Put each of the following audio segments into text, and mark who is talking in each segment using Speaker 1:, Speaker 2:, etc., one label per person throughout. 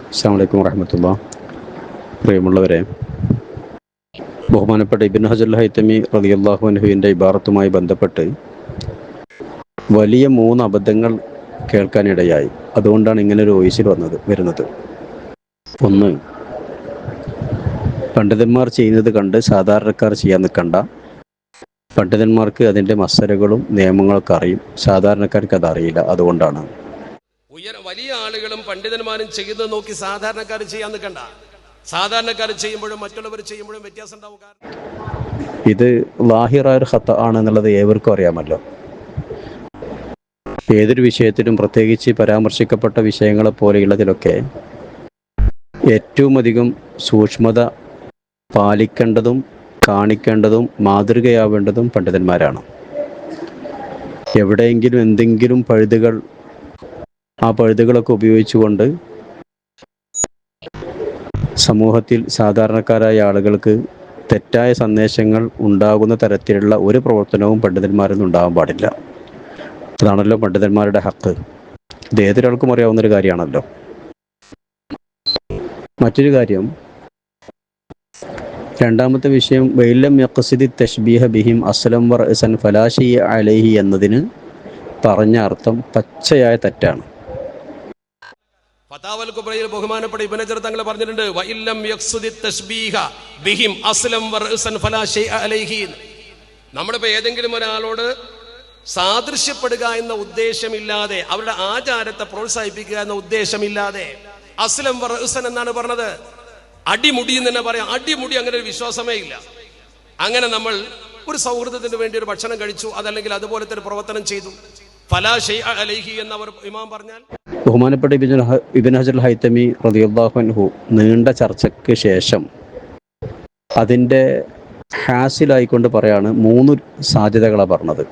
Speaker 1: അസ്സലാമു അലൈക്കും വറഹ്മത്തുള്ളാഹി. പ്രിയമുള്ളവരെ, ബഹുമാനപ്പെട്ട ഇബ്നു ഹജറുൽ ഹൈതമി റളിയല്ലാഹു അൻഹുവിൻ്റെ ഇബാറത്തുമായി ബന്ധപ്പെട്ട് വലിയ 3 അബദ്ധങ്ങൾ കേൾക്കാനിടയായി. അതുകൊണ്ടാണ് ഇങ്ങനെ ഒരു വോയിസിൽ വരുന്നത്. ഒന്ന്, പണ്ഡിതന്മാർ ചെയ്യുന്നത് കണ്ട് സാധാരണക്കാർ ചെയ്യാൻ നിൽക്കണ്ട. പണ്ഡിതന്മാർക്ക് അതിൻ്റെ മസലകളും നിയമങ്ങളൊക്കെ അറിയും, സാധാരണക്കാർക്ക് അതറിയില്ല. അതുകൊണ്ടാണ്
Speaker 2: വലിയ ആളുകളും പണ്ഡിതന്മാരും ചെയ്യുന്നത് നോക്കി സാധാരണക്കാർ ചെയ്യാൻ നിൽക്കണ്ട. സാധാരണക്കാർ ചെയ്യുമ്പോഴും മറ്റുള്ളവർ ചെയ്യുമ്പോഴും വ്യത്യാസം ഉണ്ടാവും.
Speaker 1: ഇത് ലാഹിറായ ഒരു ഖത്ത ആണെന്നുള്ളത് ഏവർക്കും അറിയാമല്ലോ. ഏതൊരു വിഷയത്തിലും, പ്രത്യേകിച്ച് പരാമർശിക്കപ്പെട്ട വിഷയങ്ങളെ പോലെയുള്ളതിലൊക്കെ ഏറ്റവും അധികം സൂക്ഷ്മത പാലിക്കേണ്ടതും കാണിക്കേണ്ടതും മാതൃകയാവേണ്ടതും പണ്ഡിതന്മാരാണ്. എവിടെയെങ്കിലും എന്തെങ്കിലും പഴുതുകൾ, ആ പഴുതുകളൊക്കെ ഉപയോഗിച്ചുകൊണ്ട് സമൂഹത്തിൽ സാധാരണക്കാരായ ആളുകൾക്ക് തെറ്റായ സന്ദേശങ്ങൾ ഉണ്ടാകുന്ന തരത്തിലുള്ള ഒരു പ്രവർത്തനവും പണ്ഡിതന്മാരൊന്നും ഉണ്ടാകാൻ പാടില്ല. അതാണല്ലോ പണ്ഡിതന്മാരുടെ ഹക്ക്. ഇത് ഏതൊരാൾക്കും അറിയാവുന്നൊരു കാര്യമാണല്ലോ. മറ്റൊരു കാര്യം, രണ്ടാമത്തെ വിഷയം, വൈലം യഖ്സിദി തശ്ബീഹ ബിഹിം അസ്ലം വറഅസൻ ഫലാ ശൈഅ അലൈഹി എന്നതിന് പറഞ്ഞ അർത്ഥം പച്ചയായ തെറ്റാണ്.
Speaker 2: ഫതാവൽ കുബ്രയിൽ ബഹുമാനപ്പെട്ട ഇബ്നു ഹജർ തങ്ങൾ പറഞ്ഞിട്ടുണ്ട്, വഇല്ലം യഖ്സിദി തശ്ബീഹ ബിഹിം അസ്ലം വറഅസൻ ഫലാ ശൈഅ അലൈഹി. നമ്മളിപ്പോൾ ഏതെങ്കിലും ഒരാളോട് സാദൃശ്യപ്പെടുക എന്ന ഉദ്ദേശമില്ലാതെ, അവരുടെ ആചാരത്തെ പ്രോത്സാഹിപ്പിക്കുക എന്ന ഉദ്ദേശമില്ലാതെ അസ്ലം വറഅസൻ എന്നാണ് പറഞ്ഞത്. അടിമുടി എന്ന് തന്നെ പറയാം. അടിമുടി അങ്ങനെ ഒരു വിശ്വാസമേ ഇല്ല. അങ്ങനെ നമ്മൾ ഒരു സൗഹൃദത്തിന് വേണ്ടി ഒരു ഭക്ഷണം കഴിച്ചു, അതല്ലെങ്കിൽ അതുപോലത്തെ ഒരു പ്രവർത്തനം ചെയ്തു, ഫലാ ശൈഅ അലൈഹി എന്നവർ ഇമാം പറഞ്ഞാൽ.
Speaker 1: ബഹുമാനപ്പെട്ട ഇബ്നു ഹജറുൽ ഹൈതമി റളിയല്ലാഹു അൻഹു നീണ്ട ചർച്ചയ്ക്ക് ശേഷം അതിൻ്റെ ഹാസിലായിക്കൊണ്ട് പറയാണ് 3 സാധ്യതകളാണ് പറഞ്ഞത്.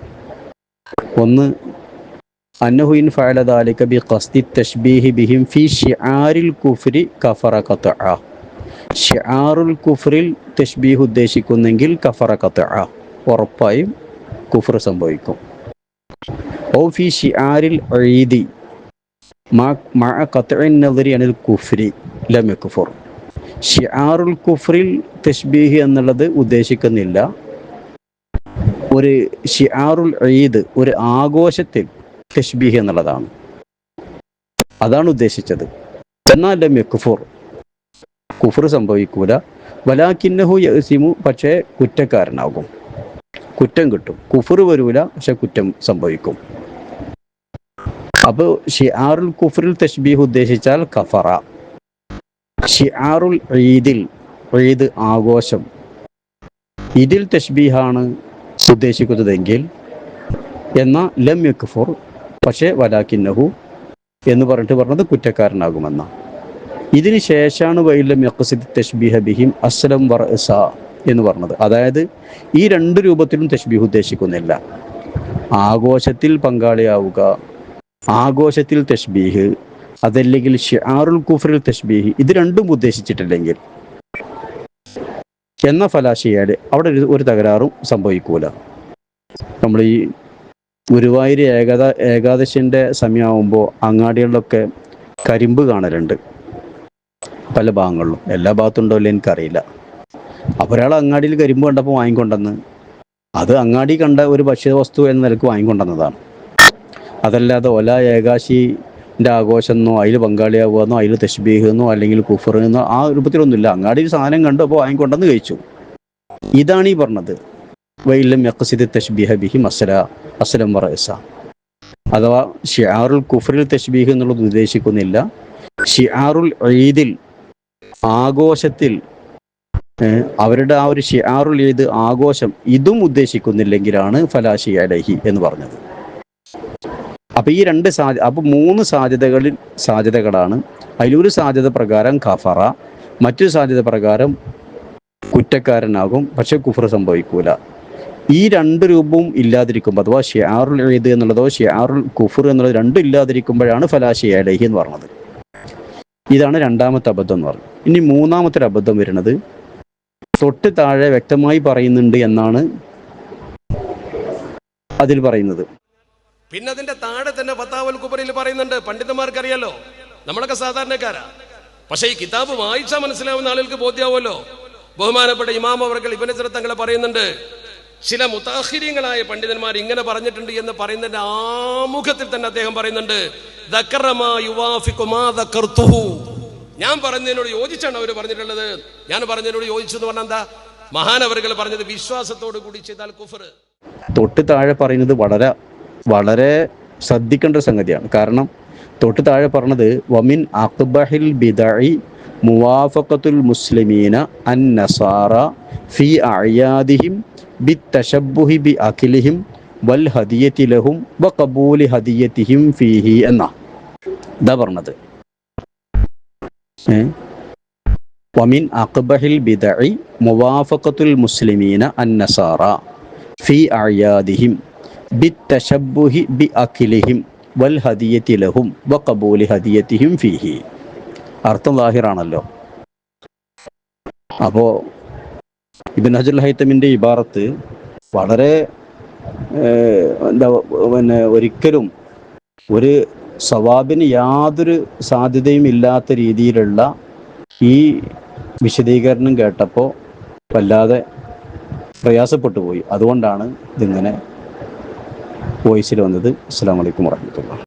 Speaker 1: ഒന്ന്, അന്നഹു ഇൻ ഫഅല ദാലിക ബി ഖസ്ദി തശ്ബീഹി ബിഹിം ഫി ശിആരിൽ കുഫ്രി കഫറ ഖത്അ. ശിആറുൽ കുഫ്രിൽ തശ്ബീഹ് ഉദ്ദേശിക്കുന്നെങ്കിൽ കഫറ ഖത്അ, ഉറപ്പായും കുഫർ സംഭവിക്കും. ഔ ഫി ശിആരിൽ ഈദി മഅ ഖത്ഇൻ നദരി അനിൽ കുഫ്രി ലം യക്ഫുർ. ശിആറുൽ കുഫ്രിൽ തശ്ബീഹ് എന്നുള്ളത് ഉദ്ദേശിക്കുന്നില്ല. ഒരു ശിആറുൽ ഈദ്, ഒരു ആഘോഷത്തിൽ തശ്ബീഹ് എന്നുള്ളതാണ്, അതാണ് ഉദ്ദേശിച്ചത്. എന്നാൽ ലം യക്ഫുർ, കുഫർ സംഭവിക്കൂല. വലാകിന്നഹു യഅ്സിമു, പക്ഷേ കുറ്റക്കാരനാകും, കുറ്റം കിട്ടും. കുഫർ വരൂല, പക്ഷെ കുറ്റം സംഭവിക്കും. അപ്പോൾ ഷിആറുൽ കുഫറിൽ തശ്ബീഹ് ഉദ്ദേശിച്ചാൽ കഫറ. ഷിആറുൽ ഈദിൽ, ഈദ് ആഘോഷം, ഇതിൽ തശ്ബീഹാണ് ഉദ്ദേശിക്കുന്നതെങ്കിൽ എന്നാൽ ലം യക്ഫുർ, പക്ഷേ വലാകിന്നഹു എന്ന് പറഞ്ഞത് കുറ്റക്കാരനാകുമെന്ന. ഇതിന് ശേഷമാണ് വൈലം യഖ്സിദ് തശ്ബീഹ ബിഹിം അസ്ലം വറഅസ എന്ന് പറഞ്ഞത്. അതായത് ഈ 2 രൂപത്തിലും തശ്ബീഹ് ഉദ്ദേശിക്കുന്നില്ല. ആഘോഷത്തിൽ പങ്കാളിയാവുക, ആഘോഷത്തിൽ തശ്ബീഹ്, അതല്ലെങ്കിൽ ഷിആറുൽ കുഫറിൽ തശ്ബീഹ്, ഇത് രണ്ടും ഉദ്ദേശിച്ചിട്ടില്ലെങ്കിൽ എന്ന ഫലാശിയാല് അവിടെ ഒരു തകരാറും സംഭവിക്കൂല. നമ്മൾ ഈ ഗുരുവായൂർ ഏകാദശിൻ്റെ സമയമാകുമ്പോൾ അങ്ങാടികളിലൊക്കെ കരിമ്പ് കാണലുണ്ട്, പല ഭാഗങ്ങളിലും. എല്ലാ ഭാഗത്തുണ്ടോ ഇല്ല എനിക്കറിയില്ല. അപ്പോൾ ഒരാൾ അങ്ങാടിയിൽ കരിമ്പ് കണ്ടപ്പോൾ വാങ്ങിക്കൊണ്ടെന്ന്, അത് അങ്ങാടി കണ്ട ഒരു ഭക്ഷ്യവസ്തു എന്ന നിലക്ക് വാങ്ങിക്കൊണ്ടെന്നതാണ്. അതല്ലാതെ ഏകാശിൻ്റെ ആഘോഷമെന്നോ അതിൽ പങ്കാളിയാവുകയെന്നോ അതിൽ തശ്ബീഹ് എന്നോ അല്ലെങ്കിൽ കുഫർ എന്നോ ആ രൂപത്തിലൊന്നുമില്ല. അങ്ങാടിയിൽ സാധനം കണ്ടു, അപ്പോൾ വാങ്ങിക്കൊണ്ടെന്ന് കഴിച്ചു. ഇതാണ് ഈ പറഞ്ഞത് വൈലം യഖ്സിദ് തശ്ബീഹ ബിഹിം അസ്ലം വറഅസ. അഥവാ ഷിആറുൽ കുഫറിൽ തശ്ബീഹ് എന്നുള്ളത് ഉദ്ദേശിക്കുന്നില്ല. ഷിആറുൽ ഈദിൽ, ആഘോഷത്തിൽ, അവരുടെ ആ ഒരു ഷിആറുൽ ഈദ് ആഘോഷം, ഇതും ഉദ്ദേശിക്കുന്നില്ലെങ്കിലാണ് ഫലാ ശൈഅ അലൈഹി എന്ന് പറഞ്ഞത്. അപ്പോൾ ഈ 2 അപ്പോൾ 3 സാധ്യതകളാണ്. അതിലൊരു സാധ്യത പ്രകാരം കഫറ, മറ്റൊരു സാധ്യത പ്രകാരം കുറ്റക്കാരനാകും, പക്ഷെ കുഫർ സംഭവിക്കൂല. ഈ 2 രൂപവും ഇല്ലാതിരിക്കുമ്പോൾ, അഥവാ ഷിആറുൽ ഈദ് എന്നുള്ളതോ ഷിആറുൽ കുഫർ എന്നുള്ളത് രണ്ടും ഇല്ലാതിരിക്കുമ്പോഴാണ് ഫലാ ശൈഅ അലൈഹി എന്ന് പറഞ്ഞത്. ഇതാണ് 2ാമത്തെ അബദ്ധം എന്ന് പറഞ്ഞത്. ഇനി 3ാമത്തെ അബദ്ധം വരുന്നത് തൊട്ട് താഴെ വ്യക്തമായി പറയുന്നുണ്ട് എന്നാണ് അതിൽ പറയുന്നത്.
Speaker 2: പിന്നെ അതിന്റെ താഴെ തന്നെ ഫതാവൽ കുബറയിൽ പറയുന്നുണ്ട്. പണ്ഡിതന്മാർക്കറിയാലോ, നമ്മളൊക്കെ സാധാരണക്കാരാ. പക്ഷേ ഈ കിതാബ് വായിച്ചാൽ മനസ്സിലാവുന്ന ആളുകൾക്ക് ബോധ്യമാവുമല്ലോ. ബഹുമാനപ്പെട്ട ഇമാം അവർകൾ ഇബ്നു ഹജർ തങ്ങൾ പറയുന്നുണ്ട്, ചില മുതാഖിരീങ്ങളായ പണ്ഡിതന്മാർ ഇങ്ങനെ പറഞ്ഞിട്ടുണ്ട് എന്ന് പറയുന്നതിന്റെ ആമുഖത്തിൽ തന്നെ അദ്ദേഹം പറയുന്നുണ്ട്, ഞാൻ പറഞ്ഞതിനോട് യോജിച്ചാണ് അവർ പറഞ്ഞിട്ടുള്ളത്. ഞാൻ പറഞ്ഞതിനോട് യോജിച്ചു എന്ന് പറഞ്ഞാൽ എന്താ? മഹാനവറുകൾ പറഞ്ഞത് വിശ്വാസത്തോടു കൂടി ചെയ്താൽ കുഫർ.
Speaker 1: തൊട്ട് താഴെ പറയുന്നത് വളരെ വളരെ ശ്രദ്ധിക്കേണ്ട ഒരു സംഗതിയാണ്. കാരണം തൊട്ട് താഴെ പറഞ്ഞത് വമിൻ അഖ്ബഹിൽ ബിദഇ മുവാഫഖത്തുൽ മുസ്ലിമീന അൻ നസാറ ഫി അഅയാദിഹിം ബിത്തശബ്ബുഹി ബി അഖിലിഹിം വൽ ഹദിയത്തി ലഹും വഖബൂലി ഹദിയത്തിഹിം ഫീഹി എന്നാ ഇതാ പറഞ്ഞത്. വമിൻ അഖ്ബഹിൽ ബിദഇ മുവാഫഖത്തുൽ മുസ്ലിമീന അൻ നസാറ ഫി അഅയാദിഹിം ബിത്തശബ്ബുഹി ബി അഖിലിഹിം വൽ ഹദിയത്തി ലഹും വഖബൂലി ഹദിയത്തിഹിം ഫീഹി. അർത്ഥം ലാഹിറാണല്ലോ. അപ്പോൾ ഇബ്നു ഹജർ ഹൈതമിൻ്റെ ഇബാറത്ത് വളരെ ഒരിക്കലും ഒരു സവാബിന് യാതൊരു സാധ്യതയും ഇല്ലാത്ത രീതിയിലുള്ള ഈ വിശദീകരണം കേട്ടപ്പോൾ വല്ലാതെ പ്രയാസപ്പെട്ടു പോയി. അതുകൊണ്ടാണ് ഇതിങ്ങനെ വോയിസിൽ വന്നത്. അസ്സലാമു അലൈക്കും വറഹ്മത്തുള്ളാഹി.